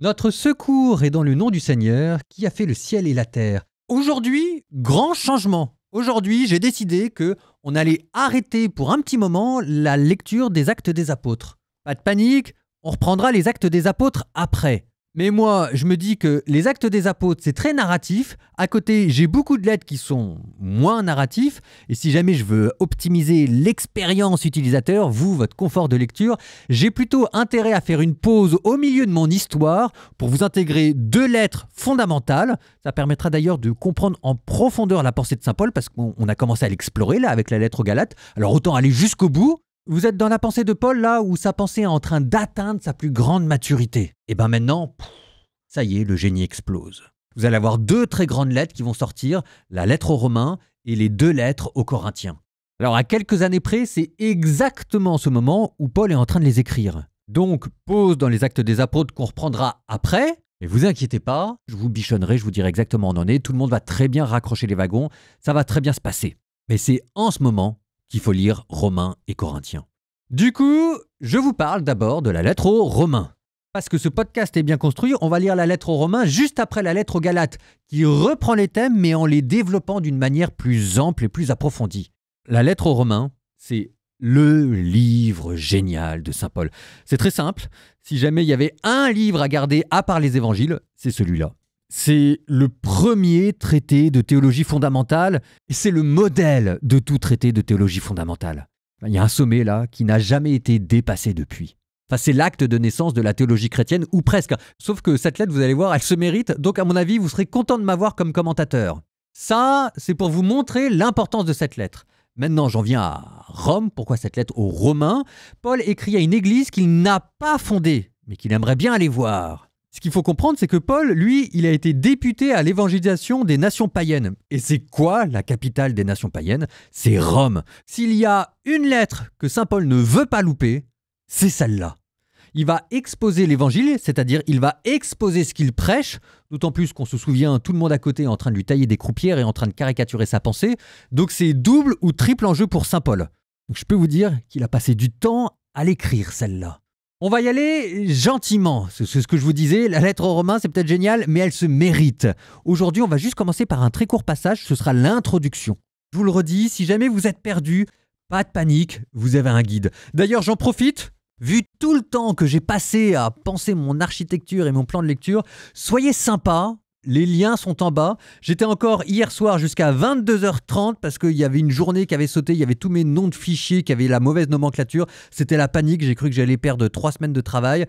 Notre secours est dans le nom du Seigneur qui a fait le ciel et la terre. Aujourd'hui, grand changement. Aujourd'hui, j'ai décidé que on allait arrêter pour un petit moment la lecture des Actes des Apôtres. Pas de panique, on reprendra les Actes des Apôtres après. Mais moi, je me dis que les Actes des Apôtres, c'est très narratif. À côté, j'ai beaucoup de lettres qui sont moins narratifs. Et si jamais je veux optimiser l'expérience utilisateur, vous, votre confort de lecture, j'ai plutôt intérêt à faire une pause au milieu de mon histoire pour vous intégrer 2 lettres fondamentales. Ça permettra d'ailleurs de comprendre en profondeur la pensée de Saint Paul parce qu'on a commencé à l'explorer là avec la lettre aux Galates. Alors autant aller jusqu'au bout. Vous êtes dans la pensée de Paul, là où sa pensée est en train d'atteindre sa plus grande maturité. Et bien maintenant, ça y est, le génie explose. Vous allez avoir 2 très grandes lettres qui vont sortir, la lettre aux Romains et les 2 lettres aux Corinthiens. Alors à quelques années près, c'est exactement ce moment où Paul est en train de les écrire. Donc pause dans les Actes des Apôtres qu'on reprendra après. Mais vous inquiétez pas, je vous bichonnerai, je vous dirai exactement où on en est. Tout le monde va très bien raccrocher les wagons, ça va très bien se passer. Mais c'est en ce moment qu'il faut lire Romains et Corinthiens. Du coup, je vous parle d'abord de la lettre aux Romains. Parce que ce podcast est bien construit, on va lire la lettre aux Romains juste après la lettre aux Galates, qui reprend les thèmes mais en les développant d'une manière plus ample et plus approfondie. La lettre aux Romains, c'est le livre génial de Saint Paul. C'est très simple, si jamais il y avait un livre à garder à part les évangiles, c'est celui-là. C'est le premier traité de théologie fondamentale et c'est le modèle de tout traité de théologie fondamentale. Il y a un sommet là qui n'a jamais été dépassé depuis. Enfin, c'est l'acte de naissance de la théologie chrétienne, ou presque. Sauf que cette lettre, vous allez voir, elle se mérite. Donc à mon avis, vous serez content de m'avoir comme commentateur. Ça, c'est pour vous montrer l'importance de cette lettre. Maintenant, j'en viens à Rome. Pourquoi cette lettre aux Romains? Paul écrit à une église qu'il n'a pas fondée, mais qu'il aimerait bien aller voir. Ce qu'il faut comprendre, c'est que Paul, lui, il a été député à l'évangélisation des nations païennes. Et c'est quoi la capitale des nations païennes? C'est Rome. S'il y a une lettre que saint Paul ne veut pas louper, c'est celle-là. Il va exposer l'évangile, c'est-à-dire il va exposer ce qu'il prêche, d'autant plus qu'on se souvient, tout le monde à côté est en train de lui tailler des croupières et en train de caricaturer sa pensée. Donc c'est double ou triple enjeu pour saint Paul. Donc je peux vous dire qu'il a passé du temps à l'écrire, celle-là. On va y aller gentiment, c'est ce que je vous disais, la lettre aux Romains c'est peut-être génial, mais elle se mérite. Aujourd'hui on va juste commencer par un très court passage, ce sera l'introduction. Je vous le redis, si jamais vous êtes perdu, pas de panique, vous avez un guide. D'ailleurs j'en profite, vu tout le temps que j'ai passé à penser mon architecture et mon plan de lecture, soyez sympa. Les liens sont en bas. J'étais encore hier soir jusqu'à 22h30 parce qu'il y avait une journée qui avait sauté, il y avait tous mes noms de fichiers qui avaient la mauvaise nomenclature. C'était la panique, j'ai cru que j'allais perdre 3 semaines de travail.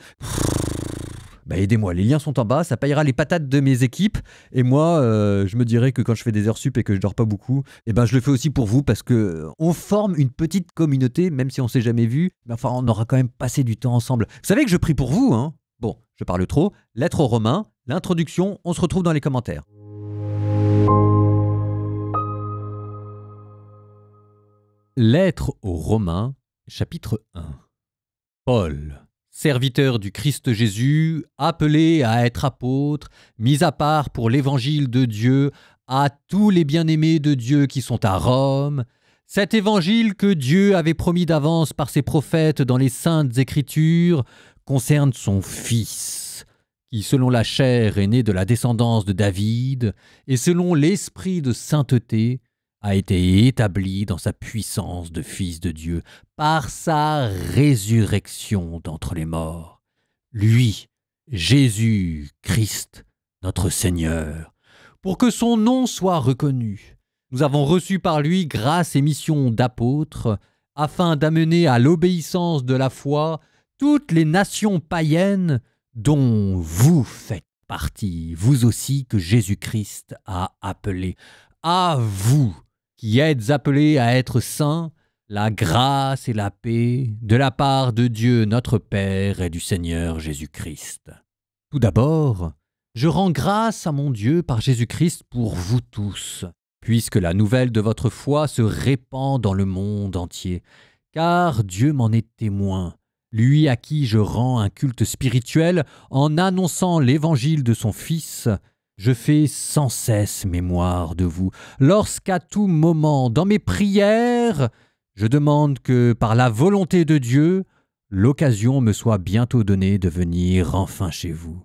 Bah aidez-moi, les liens sont en bas, ça payera les patates de mes équipes. Et moi, je me dirais que quand je fais des heures sup et que je dors pas beaucoup, je le fais aussi pour vous parce que on forme une petite communauté, même si on s'est jamais vu. Mais enfin, on aura quand même passé du temps ensemble. Vous savez que je prie pour vous, hein? Bon, je parle trop. Lettre aux Romains, l'introduction, on se retrouve dans les commentaires. Lettre aux Romains, chapitre 1. Paul, serviteur du Christ Jésus, appelé à être apôtre, mis à part pour l'évangile de Dieu, à tous les bien-aimés de Dieu qui sont à Rome, cet évangile que Dieu avait promis d'avance par ses prophètes dans les saintes Écritures, concerne son Fils, qui selon la chair est né de la descendance de David, et selon l'esprit de sainteté, a été établi dans sa puissance de Fils de Dieu, par sa résurrection d'entre les morts. Lui, Jésus Christ, notre Seigneur, pour que son nom soit reconnu. Nous avons reçu par lui grâce et mission d'apôtres, afin d'amener à l'obéissance de la foi toutes les nations païennes dont vous faites partie, vous aussi que Jésus-Christ a appelé. À vous qui êtes appelés à être saints, la grâce et la paix de la part de Dieu notre Père et du Seigneur Jésus-Christ. Tout d'abord, je rends grâce à mon Dieu par Jésus-Christ pour vous tous, puisque la nouvelle de votre foi se répand dans le monde entier, car Dieu m'en est témoin, lui à qui je rends un culte spirituel en annonçant l'évangile de son Fils. Je fais sans cesse mémoire de vous, lorsqu'à tout moment, dans mes prières, je demande que, par la volonté de Dieu, l'occasion me soit bientôt donnée de venir enfin chez vous.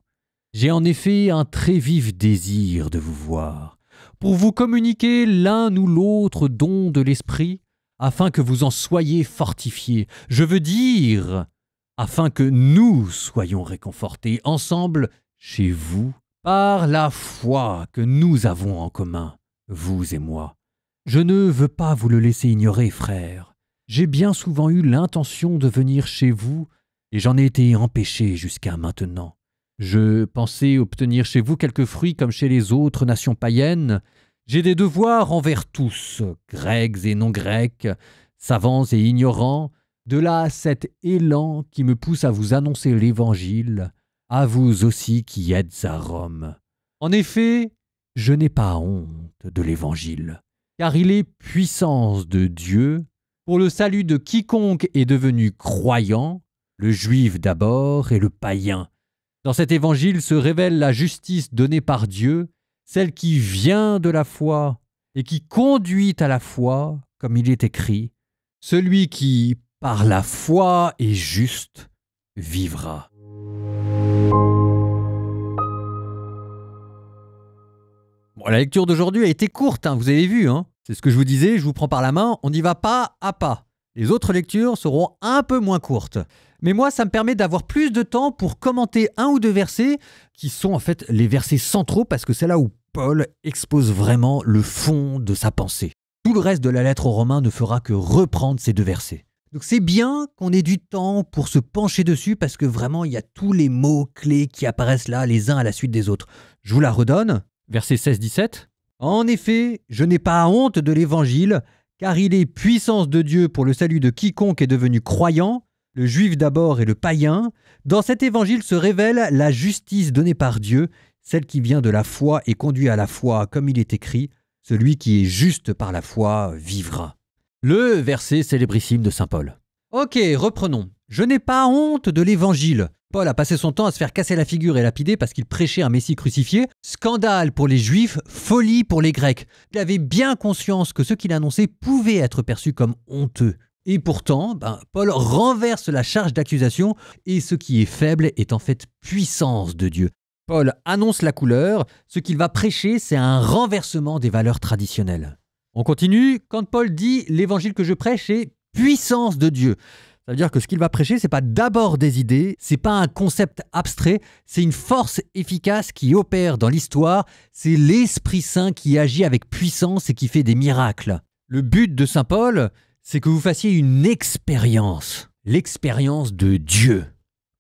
J'ai en effet un très vif désir de vous voir, pour vous communiquer l'un ou l'autre don de l'esprit, afin que vous en soyez fortifiés. Je veux dire, afin que nous soyons réconfortés ensemble chez vous, par la foi que nous avons en commun, vous et moi. Je ne veux pas vous le laisser ignorer, frères. J'ai bien souvent eu l'intention de venir chez vous, et j'en ai été empêché jusqu'à maintenant. Je pensais obtenir chez vous quelques fruits comme chez les autres nations païennes. J'ai des devoirs envers tous, grecs et non-grecs, savants et ignorants. De là cet élan qui me pousse à vous annoncer l'Évangile, à vous aussi qui êtes à Rome. En effet, je n'ai pas honte de l'Évangile, car il est puissance de Dieu pour le salut de quiconque est devenu croyant, le juif d'abord et le païen. Dans cet Évangile se révèle la justice donnée par Dieu, celle qui vient de la foi et qui conduit à la foi, comme il est écrit, « Celui qui, par la foi, est juste, vivra. » Bon, la lecture d'aujourd'hui a été courte, vous avez vu. C'est ce que je vous disais, je vous prends par la main, on y va pas à pas. Les autres lectures seront un peu moins courtes. Mais moi, ça me permet d'avoir plus de temps pour commenter un ou deux versets qui sont en fait les versets centraux parce que c'est là où Paul expose vraiment le fond de sa pensée. Tout le reste de la lettre aux Romains ne fera que reprendre ces deux versets. Donc c'est bien qu'on ait du temps pour se pencher dessus parce que vraiment il y a tous les mots-clés qui apparaissent là les uns à la suite des autres. Je vous la redonne, verset 16-17. « En effet, je n'ai pas honte de l'Évangile, car il est puissance de Dieu pour le salut de quiconque est devenu croyant, le juif d'abord et le païen. Dans cet Évangile se révèle la justice donnée par Dieu, celle qui vient de la foi et conduit à la foi, comme il est écrit, « Celui qui est juste par la foi vivra. » Le verset célébrissime de saint Paul. Ok, reprenons. Je n'ai pas honte de l'Évangile. Paul a passé son temps à se faire casser la figure et lapider parce qu'il prêchait un Messie crucifié. Scandale pour les Juifs, folie pour les Grecs. Il avait bien conscience que ce qu'il annonçait pouvait être perçu comme honteux. Et pourtant, Paul renverse la charge d'accusation et ce qui est faible est en fait puissance de Dieu. Paul annonce la couleur, ce qu'il va prêcher, c'est un renversement des valeurs traditionnelles. On continue, quand Paul dit « l'évangile que je prêche est puissance de Dieu ». Ça veut dire que ce qu'il va prêcher, c'est pas d'abord des idées, c'est pas un concept abstrait, c'est une force efficace qui opère dans l'histoire, c'est l'Esprit Saint qui agit avec puissance et qui fait des miracles. Le but de saint Paul, c'est que vous fassiez une expérience, l'expérience de Dieu.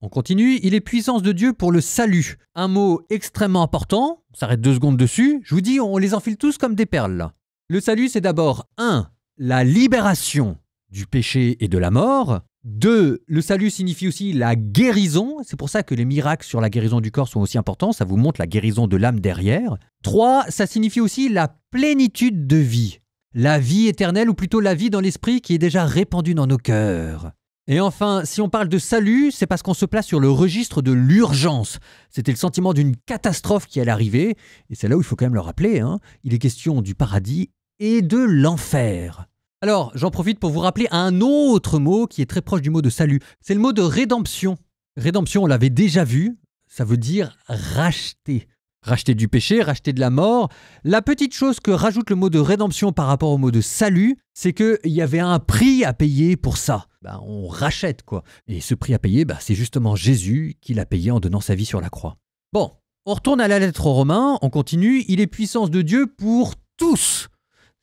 On continue, il est puissance de Dieu pour le salut. Un mot extrêmement important, on s'arrête 2 secondes dessus, je vous dis, on les enfile tous comme des perles là. Le salut, c'est d'abord 1. La libération du péché et de la mort. 2. Le salut signifie aussi la guérison. C'est pour ça que les miracles sur la guérison du corps sont aussi importants. Ça vous montre la guérison de l'âme derrière. 3. Ça signifie aussi la plénitude de vie. La vie éternelle, ou plutôt la vie dans l'esprit qui est déjà répandue dans nos cœurs. Et enfin, si on parle de salut, c'est parce qu'on se place sur le registre de l'urgence. C'était le sentiment d'une catastrophe qui allait arriver. Et c'est là où il faut quand même le rappeler. Il est question du paradis et de l'enfer. Alors, j'en profite pour vous rappeler un autre mot qui est très proche du mot de salut. C'est le mot de rédemption. Rédemption, on l'avait déjà vu, ça veut dire racheter. Racheter du péché, racheter de la mort. La petite chose que rajoute le mot de rédemption par rapport au mot de salut, c'est qu'il y avait un prix à payer pour ça. On rachète quoi. Et ce prix à payer, c'est justement Jésus qui l'a payé en donnant sa vie sur la croix. Bon, on retourne à la lettre aux Romains, on continue. Il est puissance de Dieu pour tous.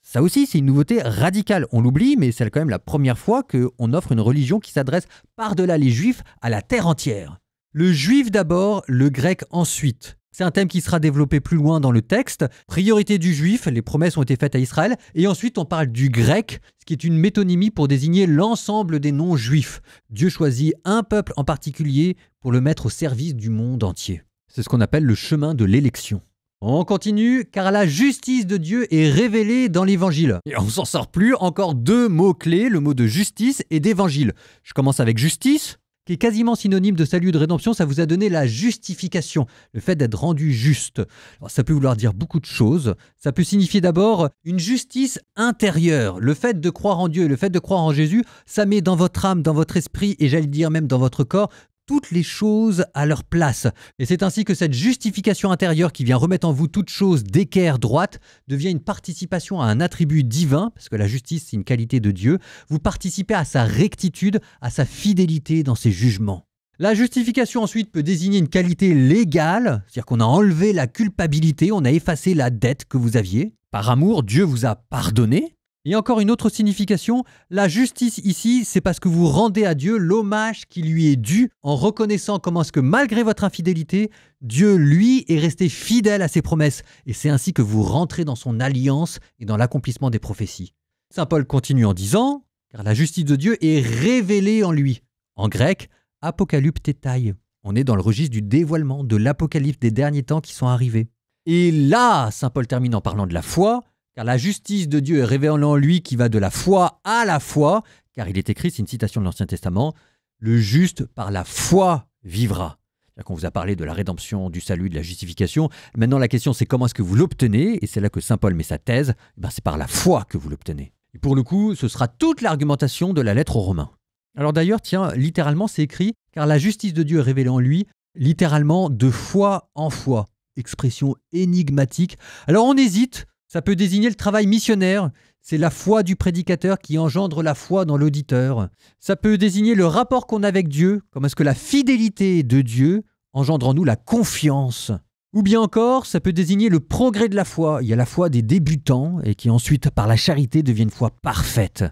Ça aussi, c'est une nouveauté radicale. On l'oublie, mais c'est quand même la première fois qu'on offre une religion qui s'adresse par-delà les Juifs à la terre entière. Le Juif d'abord, le Grec ensuite. C'est un thème qui sera développé plus loin dans le texte. Priorité du Juif, les promesses ont été faites à Israël. Et ensuite, on parle du Grec, ce qui est une métonymie pour désigner l'ensemble des non-Juifs. Dieu choisit un peuple en particulier pour le mettre au service du monde entier. C'est ce qu'on appelle le chemin de l'élection. On continue, car la justice de Dieu est révélée dans l'Évangile. Et on s'en sort plus, encore 2 mots-clés, le mot de justice et d'évangile. Je commence avec justice, qui est quasiment synonyme de salut et de rédemption. Ça vous a donné la justification, le fait d'être rendu juste. Alors, ça peut vouloir dire beaucoup de choses. Ça peut signifier d'abord une justice intérieure. Le fait de croire en Dieu, le fait de croire en Jésus, ça met dans votre âme, dans votre esprit, et j'allais dire même dans votre corps, toutes les choses à leur place. Et c'est ainsi que cette justification intérieure qui vient remettre en vous toute chose d'équerre droite devient une participation à un attribut divin, parce que la justice c'est une qualité de Dieu. Vous participez à sa rectitude, à sa fidélité dans ses jugements. La justification ensuite peut désigner une qualité légale, c'est-à-dire qu'on a enlevé la culpabilité, on a effacé la dette que vous aviez. Par amour, Dieu vous a pardonné. Et encore une autre signification, la justice ici, c'est parce que vous rendez à Dieu l'hommage qui lui est dû en reconnaissant comment est-ce que malgré votre infidélité, Dieu, lui, est resté fidèle à ses promesses. Et c'est ainsi que vous rentrez dans son alliance et dans l'accomplissement des prophéties. Saint Paul continue en disant, car la justice de Dieu est révélée en lui. En grec, apocalyptétai. On est dans le registre du dévoilement, de l'apocalypse des derniers temps qui sont arrivés. Et là, Saint Paul termine en parlant de la foi, car la justice de Dieu est révélée en lui qui va de la foi à la foi, car il est écrit, c'est une citation de l'Ancien Testament, « Le juste par la foi vivra ». C'est-à-dire qu'on vous a parlé de la rédemption, du salut, de la justification. Maintenant, la question, c'est comment est-ce que vous l'obtenez, et c'est là que Saint Paul met sa thèse, c'est par la foi que vous l'obtenez. Et pour le coup, ce sera toute l'argumentation de la lettre aux Romains. Alors d'ailleurs, tiens, littéralement, c'est écrit « Car la justice de Dieu est révélée en lui », littéralement de foi en foi. Expression énigmatique. Alors on hésite, ça peut désigner le travail missionnaire, c'est la foi du prédicateur qui engendre la foi dans l'auditeur. Ça peut désigner le rapport qu'on a avec Dieu, comme est-ce que la fidélité de Dieu engendre en nous la confiance. Ou bien encore, ça peut désigner le progrès de la foi. Il y a la foi des débutants et qui ensuite, par la charité, devient une foi parfaite.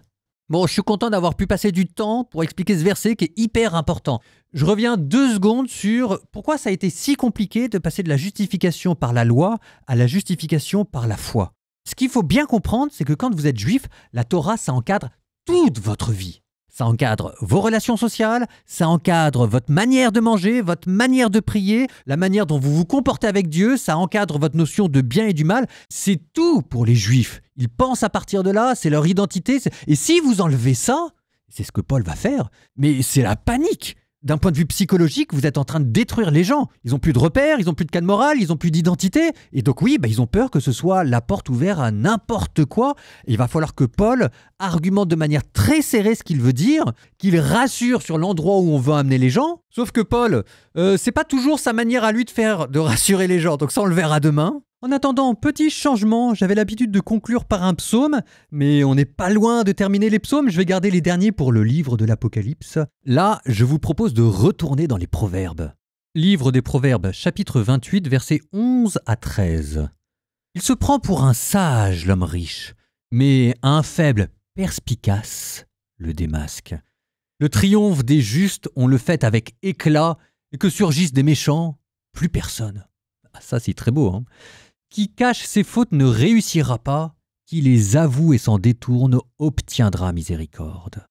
Bon, je suis content d'avoir pu passer du temps pour expliquer ce verset qui est hyper important. Je reviens 2 secondes sur pourquoi ça a été si compliqué de passer de la justification par la loi à la justification par la foi. Ce qu'il faut bien comprendre, c'est que quand vous êtes juif, la Torah, ça encadre toute votre vie. Ça encadre vos relations sociales, ça encadre votre manière de manger, votre manière de prier, la manière dont vous vous comportez avec Dieu, ça encadre votre notion de bien et du mal. C'est tout pour les Juifs. Ils pensent à partir de là, c'est leur identité. Et si vous enlevez ça, c'est ce que Paul va faire, mais c'est la panique. D'un point de vue psychologique, vous êtes en train de détruire les gens. Ils n'ont plus de repères, ils n'ont plus de cadre moral, ils n'ont plus d'identité. Et donc oui, ils ont peur que ce soit la porte ouverte à n'importe quoi. Et il va falloir que Paul argumente de manière très serrée ce qu'il veut dire, qu'il rassure sur l'endroit où on veut amener les gens. Sauf que Paul, c'est pas toujours sa manière à lui de rassurer les gens. Donc ça, on le verra demain. En attendant, petit changement, j'avais l'habitude de conclure par un psaume, mais on n'est pas loin de terminer les psaumes, je vais garder les derniers pour le livre de l'Apocalypse. Là, je vous propose de retourner dans les Proverbes. Livre des Proverbes, chapitre 28, versets 11 à 13. Il se prend pour un sage, l'homme riche, mais un faible perspicace le démasque. Le triomphe des justes, on le fait avec éclat, et que surgissent des méchants, plus personne. Ah, ça, c'est très beau, hein. Qui cache ses fautes ne réussira pas, qui les avoue et s'en détourne obtiendra miséricorde.